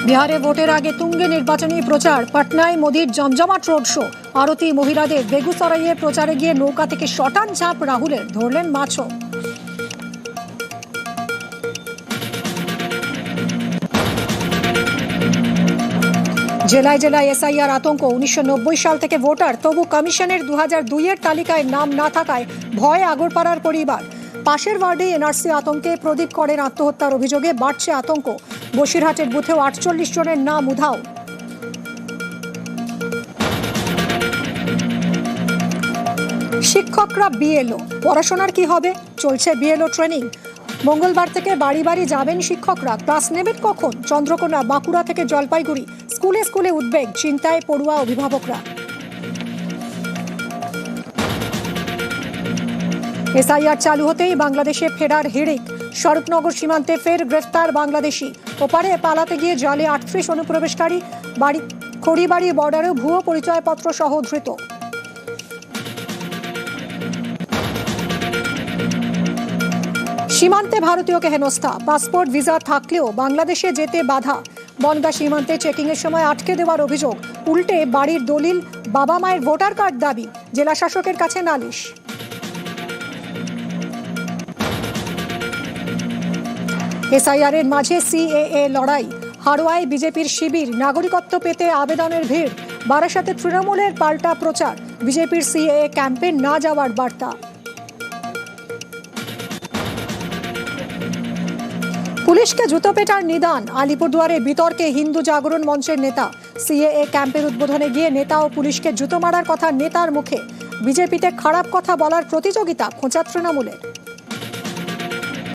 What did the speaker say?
বিহারে ভোটের আগে তুঙ্গে নির্বাচনী প্রচার। পাটনায় মোদির জমজমাট রোড শো। আরতি মহিলাদের বেগুসরাইয়ে প্রচারে গিয়ে নৌকা থেকে শটান ঝাঁপ রাহুলের, ধরলেন মাছও। জেলায় জেলায় এসআইআর আতঙ্ক। 1990 সাল থেকে ভোটার, তবু কমিশনের 2002-এর তালিকায় নাম না থাকায় ভয় আগরপাড়ার পরিবার। পাশের ওয়ার্ডে এনআরসি আতঙ্কে প্রদীপ করের আত্মহত্যার অভিযোগে বাড়ছে আতঙ্ক। বসিরহাটের বুথেও 48 জনের নাম উধাও। শিক্ষকরা বিএলও, পড়াশোনার কি হবে? চলছে বিএলও ট্রেনিং। মঙ্গলবার থেকে বাড়ি বাড়ি যাবেন শিক্ষকরা। ক্লাস নেবেন কখন? চন্দ্রকোনা, বাঁকুড়া থেকে জলপাইগুড়ি, স্কুলে স্কুলে উদ্বেগ, চিন্তায় পড়ুয়া অভিভাবকরা। এসআইআর চালু হতেই বাংলাদেশে ফেরার হিড়িক। স্বরূপনগর সীমান্তে ফের গ্রেফতার বাংলাদেশি। ওপারে পালাতে গিয়ে জালে 38 অনুপ্রবেশকারী। খড়িবাড়ি বর্ডারেও ভুয়ো পরিচয়পত্র সহ ধৃত। সীমান্তে ভারতীয়কে হেনস্থা। পাসপোর্ট ভিসা থাকলেও বাংলাদেশে যেতে বাধা। বনগাঁ সীমান্তে চেকিংয়ের সময় আটকে দেওয়ার অভিযোগ। উল্টে বাড়ির দলিল, বাবা মায়ের ভোটার কার্ড দাবি। জেলা শাসকের কাছে নালিশ। এসআইআর এর মাঝে সিএএ লড়াই। হাড়োয়ায় বিজেপির শিবির, নাগরিকত্ব পেতে আবেদনের ভিড়। বারাসাতে তৃণমূলের পাল্টা প্রচার, বিজেপির সিএএ ক্যাম্পে না যাওয়ার বার্তা। পুলিশকে জুতো পেটার নিদান। আলিপুরদুয়ারে বিতর্কে হিন্দু জাগরণ মঞ্চের নেতা। সিএএ ক্যাম্পের উদ্বোধনে গিয়ে নেতা ও পুলিশকে জুতো মারার কথা নেতার মুখে। বিজেপিতে খারাপ কথা বলার প্রতিযোগিতা, খোঁচা তৃণমূলের।